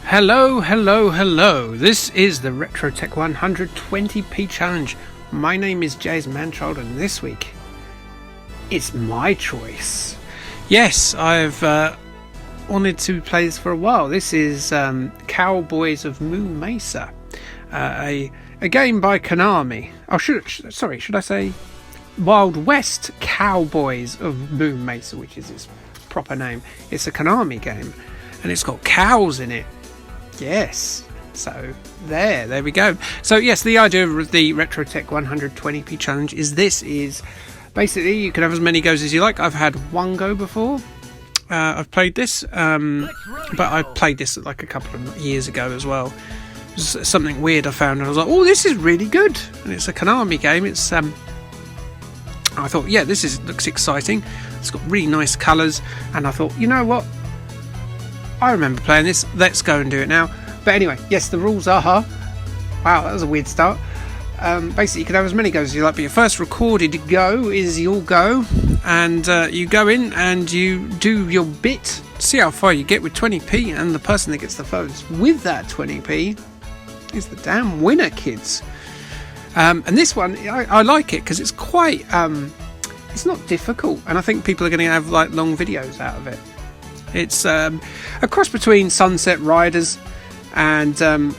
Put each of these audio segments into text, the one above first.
Hello, hello, hello. This is the RetroTech 120p challenge. My name is Jays Manchild, and this week it's my choice. Yes, I've wanted to play this for a while. This is Cowboys of Moo Mesa, a game by Konami. Oh, should I say Wild West Cowboys of Moo Mesa, which is its proper name. It's a Konami game, and it's got cows in it. Yes, so there we go. So yes, the idea of the RetroTech 120p challenge is basically you can have as many goes as you like. I've had one go before. I've played this, but I played this like a couple of years ago as well. It was something weird I found, and I was like, oh, this is really good. And it's a Konami game. It's I thought, yeah, looks exciting. It's got really nice colours, and I thought, you know what? I remember playing this. Let's go and do it now. But anyway, yes, the rules are... Wow, that was a weird start. Basically, you can have as many goes as you like, but your first recorded go is your go. And you go in and you do your bit. See how far you get with 20p. And the person that gets the furthest with that 20p is the damn winner, kids. And this one, I like it because it's quite... it's not difficult. And I think people are going to have like long videos out of it. It's a cross between Sunset Riders and your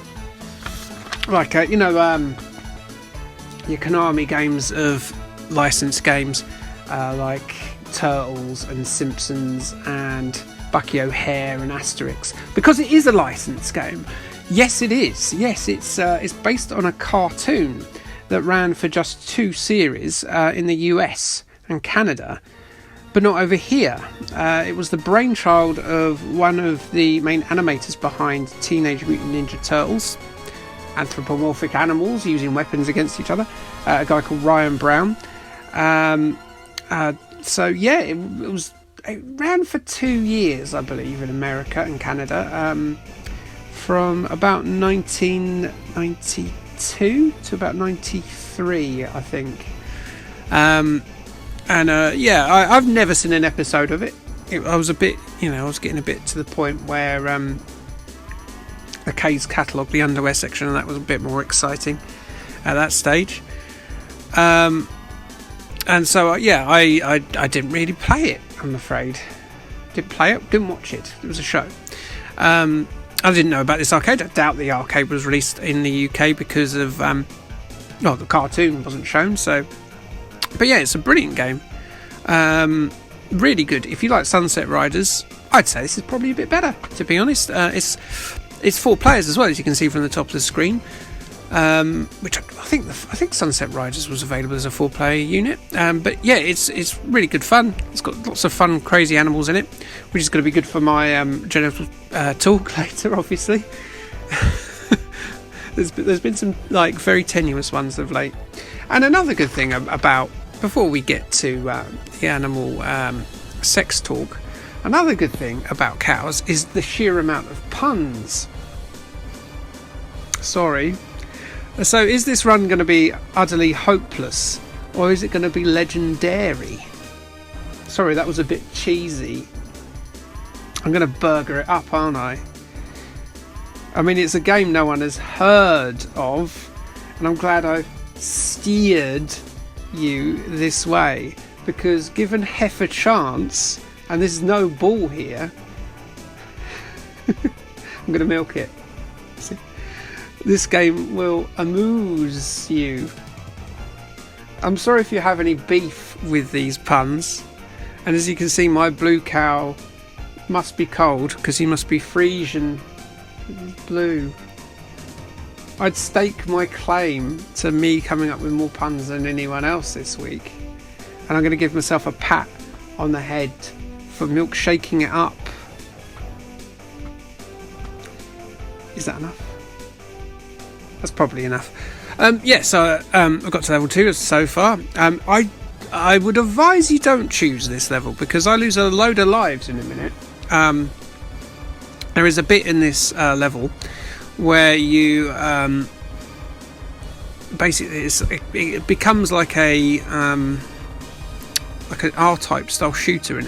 Konami games of licensed games like Turtles and Simpsons and Bucky O'Hare and Asterix, because it is a licensed game. Yes, it is. Yes, it's based on a cartoon that ran for just 2 series in the US and Canada, but not over here. It was the brainchild of one of the main animators behind Teenage Mutant Ninja Turtles, anthropomorphic animals using weapons against each other, a guy called Ryan Brown. So yeah, it ran for 2 years, I believe, in America and Canada, from about 1992 to about 93, I think. I've never seen an episode of it. I was getting a bit to the point where the K's catalogue, the underwear section, and that was a bit more exciting at that stage. I didn't really play it, I'm afraid. Didn't play it, didn't watch it. It was a show. I didn't know about this arcade. I doubt the arcade was released in the UK because of the cartoon wasn't shown, so... But yeah, it's a brilliant game. Really good. If you like Sunset Riders, I'd say this is probably a bit better, to be honest. It's 4 players as well, as you can see from the top of the screen. Which I think Sunset Riders was available as a 4-player unit. But yeah, it's really good fun. It's got lots of fun, crazy animals in it, which is going to be good for my genital talk later, obviously. There's been some like very tenuous ones of late. And another good thing about, before we get to the animal sex talk, another good thing about cows is the sheer amount of puns. Sorry. So is this run going to be utterly hopeless, or is it going to be legendary? Sorry, that was a bit cheesy. I'm going to burger it up, aren't I? I mean, it's a game no one has heard of, and I'm glad I've steered you this way, because given Hef a chance, and there's no ball here, I'm going to milk it. See? This game will amuse you. I'm sorry if you have any beef with these puns, and as you can see, my blue cow must be cold because he must be Frisian blue. I'd stake my claim to me coming up with more puns than anyone else this week. And I'm going to give myself a pat on the head for milkshaking it up. Is that enough? That's probably enough. I've got to level 2 so far. I would advise you don't choose this level because I lose a load of lives in a minute. There is a bit in this level where you basically it becomes like an R-type style shooter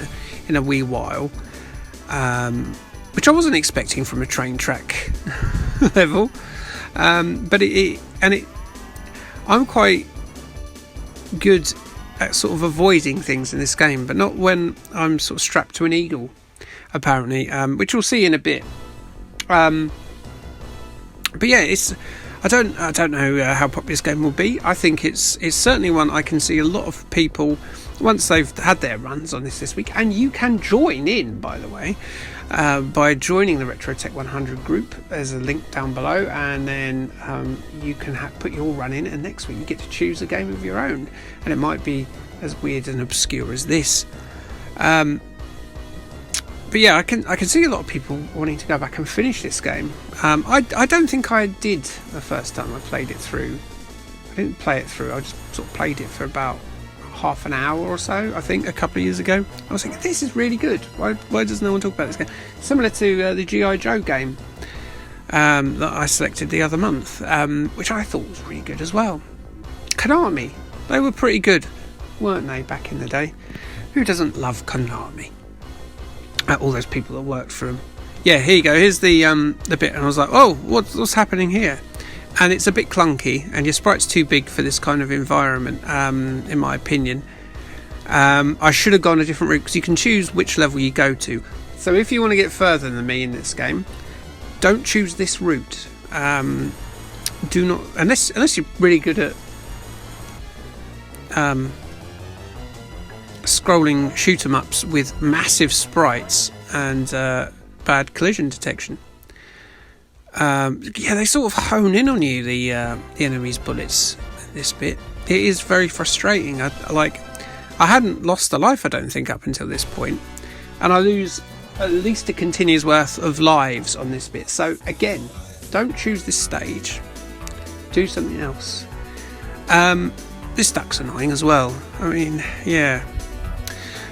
in a wee while, which I wasn't expecting from a train track level. But I'm quite good at sort of avoiding things in this game, but not when I'm sort of strapped to an eagle, apparently, which we'll see in a bit. But yeah, I don't know how popular this game will be. I think it's certainly one I can see a lot of people, once they've had their runs on this week, and you can join in, by the way, by joining the Retro Tech 100 group. There's a link down below, and then you can put your run in, and next week you get to choose a game of your own, and it might be as weird and obscure as this. But yeah, I can see a lot of people wanting to go back and finish this game. I don't think I did the first time I played it through. I didn't play it through. I just sort of played it for about half an hour or so, I think, a couple of years ago. I was thinking, this is really good. Why does no one talk about this game? Similar to the G.I. Joe game that I selected the other month, which I thought was really good as well. Konami, they were pretty good, weren't they, back in the day? Who doesn't love Konami? All those people that worked for them. Yeah, here you go. Here's the bit, and I was like, oh, what's happening here? And it's a bit clunky, and your sprite's too big for this kind of environment, in my opinion. I should have gone a different route, because you can choose which level you go to. So if you want to get further than me in this game, don't choose this route. Do not, unless you're really good at scrolling shoot 'em ups with massive sprites and bad collision detection. Yeah, they sort of hone in on you, the enemy's bullets. This bit, it is very frustrating. I hadn't lost a life, I don't think, up until this point, and I lose at least a continuous worth of lives on this bit. So again, don't choose this stage. Do something else. This duck's annoying as well. I mean, yeah.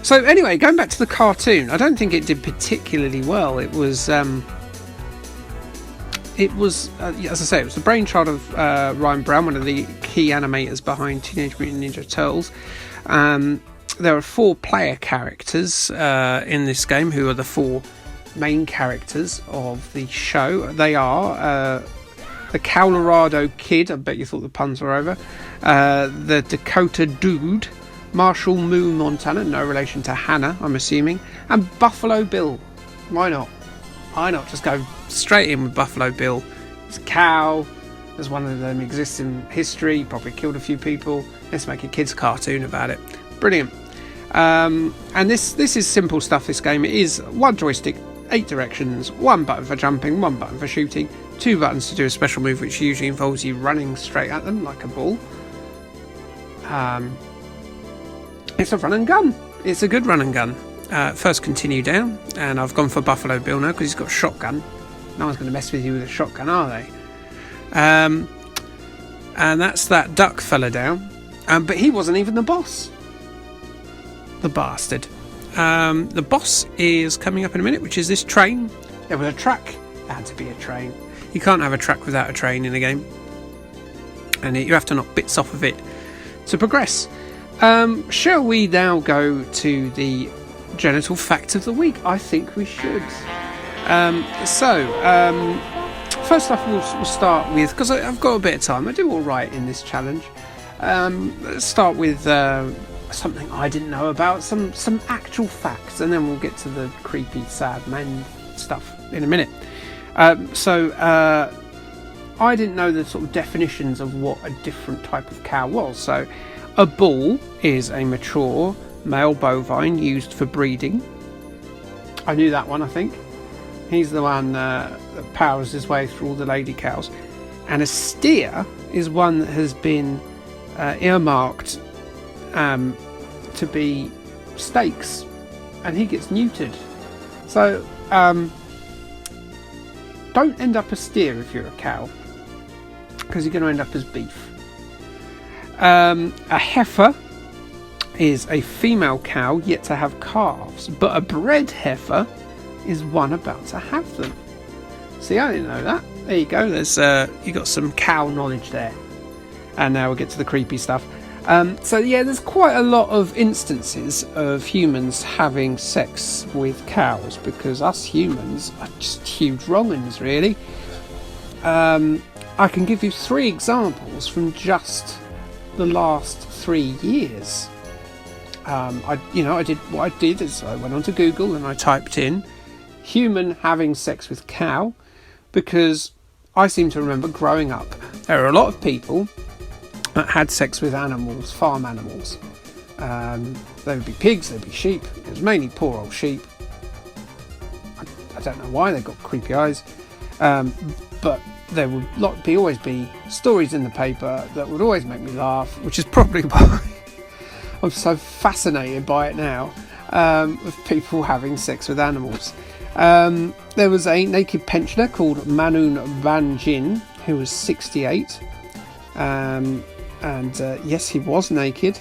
So anyway, going back to the cartoon, I don't think it did particularly well. It was, as I say, it was the brainchild of Ryan Brown, one of the key animators behind Teenage Mutant Ninja Turtles. There are 4 player characters in this game, who are the 4 main characters of the show. They are the Colorado Kid, I bet you thought the puns were over, the Dakota Dude, Marshall Moo Montana, no relation to Hannah, I'm assuming, and Buffalo Bill. Why not? Why not just go straight in with Buffalo Bill? He's a cow. There's one of them exists in history. Probably killed a few people. Let's make a kids' cartoon about it. Brilliant. And this is simple stuff. This game, it is 1 joystick, 8 directions, 1 button for jumping, 1 button for shooting, 2 buttons to do a special move, which usually involves you running straight at them like a ball. It's a run and gun. It's a good run and gun. First continue down, and I've gone for Buffalo Bill now because he's got a shotgun. No one's going to mess with you with a shotgun, are they? And that's that duck fella down. But he wasn't even the boss. The bastard. The boss is coming up in a minute, which is this train. There was a track. There had to be a train. You can't have a track without a train in a game. And you have to knock bits off of it to progress. Shall we now go to the genital fact of the week? I think we should. First off, we'll start with, because I've got a bit of time, I do all right in this challenge. Let's start with something I didn't know about, some actual facts, and then we'll get to the creepy, sad man stuff in a minute. I didn't know the sort of definitions of what a different type of cow was. So a bull is a mature male bovine used for breeding. I knew that one, I think. He's the one that powers his way through all the lady cows. And a steer is one that has been earmarked to be steaks, and he gets neutered. So don't end up a steer if you're a cow, because you're going to end up as beef. A heifer is a female cow yet to have calves, but a bred heifer is one about to have them. See, I didn't know that. There you go. There's you got some cow knowledge there. And now we'll get to the creepy stuff. So yeah, there's quite a lot of instances of humans having sex with cows, because us humans are just huge wrong-uns, really. I can give you 3 examples from just the last 3 years. I did what I did is I went onto Google and I typed in human having sex with cow, because I seem to remember growing up there are a lot of people that had sex with animals, farm animals. They would be pigs, they'd be sheep. It was mainly poor old sheep. I don't know why they got creepy eyes, but there would always be stories in the paper that would always make me laugh, which is probably why I'm so fascinated by it now, of people having sex with animals. There was a naked pensioner called Manun Banjin, who was 68, and yes, he was naked,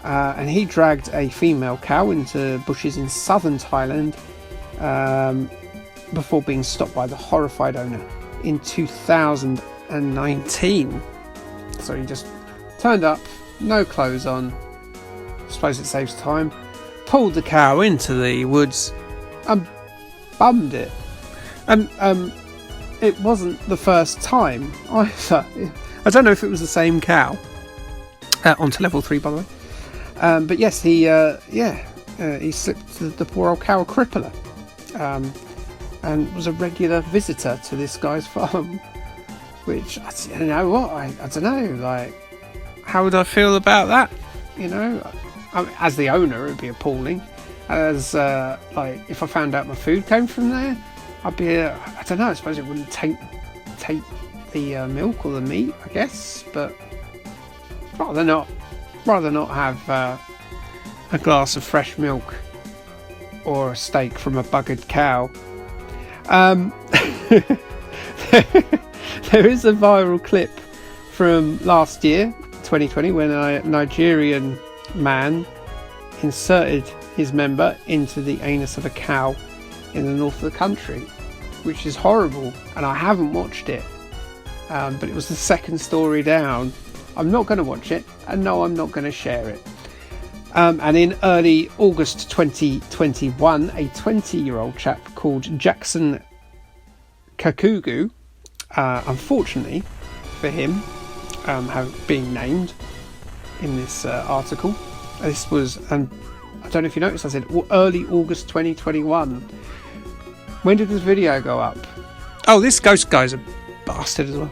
and he dragged a female cow into bushes in southern Thailand before being stopped by the horrified owner in 2019. So he just turned up, no clothes on, I suppose it saves time, pulled the cow into the woods and bummed it. And it wasn't the first time either. I don't know if it was the same cow. Onto level 3, by the way. But yes, he slipped the poor old cow a crippler, and was a regular visitor to this guy's farm. Which, I don't know. Like, how would I feel about that? You know, as the owner, it would be appalling. As if I found out my food came from there, I'd be I don't know. I suppose it wouldn't take the milk or the meat, I guess, but rather not have a glass of fresh milk or a steak from a buggered cow. There is a viral clip from last year, 2020, when a Nigerian man inserted his member into the anus of a cow in the north of the country, which is horrible, and I haven't watched it, but it was the second story down. I'm not going to watch it, and no, I'm not going to share it. And in early August 2021, a 20-year-old chap called Jackson Kakugu, unfortunately for him, being named in this article. This was, I don't know if you noticed, I said early August 2021. When did this video go up? Oh, this ghost guy's a bastard as well.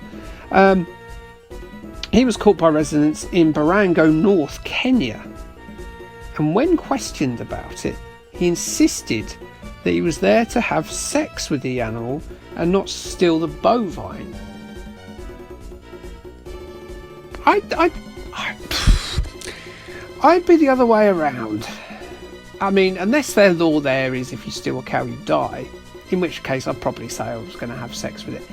He was caught by residents in Barango North, Kenya. And when questioned about it, he insisted that he was there to have sex with the animal and not steal the bovine. I'd be the other way around. I mean, unless their law there is if you steal a cow you die, in which case I'd probably say I was going to have sex with it.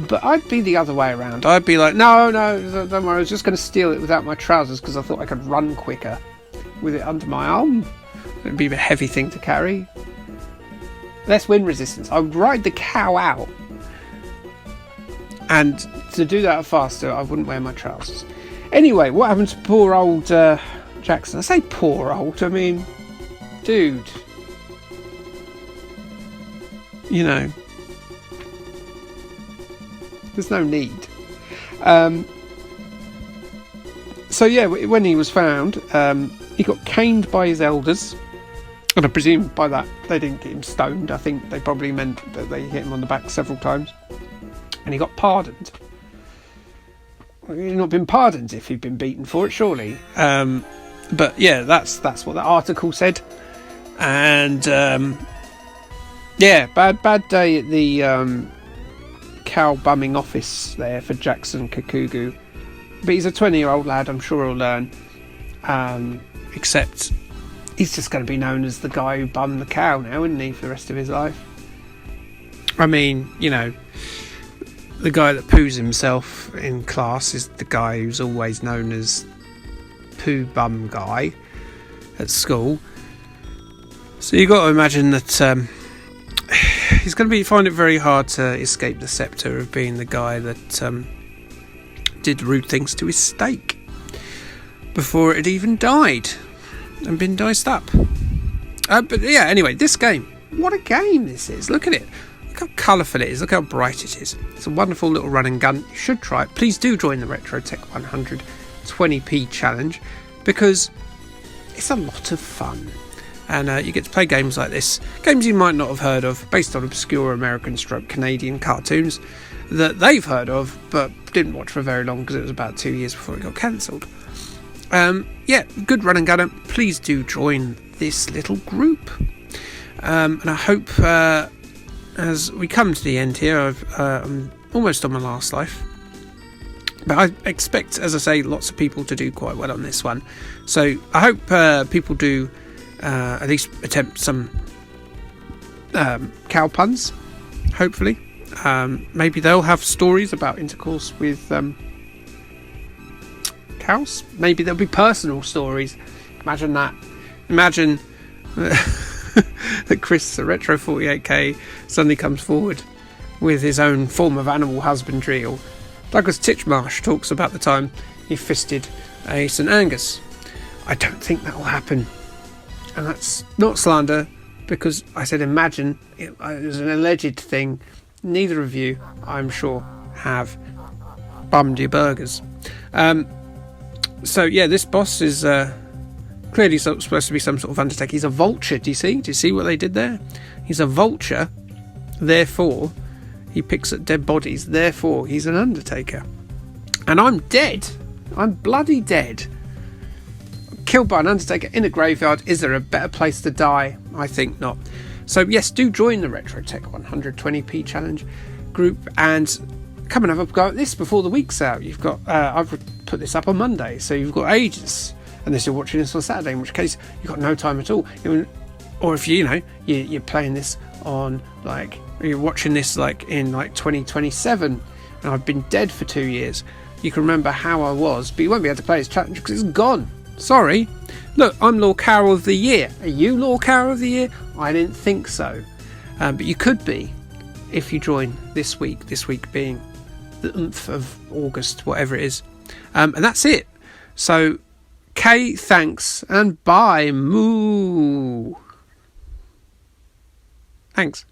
But I'd be the other way around. I'd be like, no, don't worry, I was just going to steal it without my trousers because I thought I could run quicker with it under my arm. It'd be a heavy thing to carry. Less wind resistance. I would ride the cow out. And to do that faster, I wouldn't wear my trousers. Anyway, what happened to poor old Jackson? I say poor old, I mean, dude. You know, there's no need. So yeah, when he was found, he got caned by his elders, and I presume by that they didn't get him stoned. I think they probably meant that they hit him on the back several times, and he got pardoned. Well, he'd not been pardoned if he'd been beaten for it, surely. But yeah, that's what the article said. And yeah, bad day at the cow bumming office there for Jackson Kakugu. But he's a 20-year-old lad, I'm sure he'll learn. Except he's just going to be known as the guy who bummed the cow now, isn't he, for the rest of his life? I mean, you know, the guy that poos himself in class is the guy who's always known as poo bum guy at school. So you've got to imagine that he's going to find it very hard to escape the sceptre of being the guy that did rude things to his steak before it had even died and been diced up. But yeah, anyway, this game, what a game this is. Look at it. Look how colourful it is. Look how bright it is. It's a wonderful little run and gun. You should try it. Please do join the RetroTech 120p challenge, because it's a lot of fun. And you get to play games like this, games you might not have heard of, based on obscure American / Canadian cartoons that they've heard of but didn't watch for very long because it was about 2 years before it got cancelled. Yeah, good run and gunner. Please do join this little group. And I hope as we come to the end here, I'm almost on my last life. But I expect, as I say, lots of people to do quite well on this one. So I hope people do at least attempt some cow puns, hopefully. Maybe they'll have stories about intercourse with cows. Maybe there'll be personal stories. Imagine that. Imagine that Chris, the Retro 48k, suddenly comes forward with his own form of animal husbandry, or Douglas Titchmarsh talks about the time he fisted a St Angus. I don't think that will happen. And that's not slander, because I said imagine. It was an alleged thing. Neither of you, I'm sure, have bummed your burgers. So yeah, this boss is clearly supposed to be some sort of undertaker. He's a vulture. Do you see? Do you see what they did there? He's a vulture. Therefore, he picks at dead bodies. Therefore, he's an undertaker. And I'm dead. I'm bloody dead. Killed by an undertaker in a graveyard. Is there a better place to die? I think not. So yes, do join the RetroTech 120p challenge group and come and have a go at this before the week's out. You've got I've put this up on Monday, so you've got ages, unless you're watching this on Saturday, in which case you've got no time at all. Or if you're playing this on, like, you're watching this like in like 2027 and I've been dead for 2 years, you can remember how I was, but you won't be able to play this challenge because it's gone. Sorry. Look, I'm Lord Carol of the Year. Are you Lord Carol of the Year? I didn't think so. But you could be if you join this week. This week being the th of August, whatever it is. And that's it. So, K, thanks, and bye, moo. Thanks.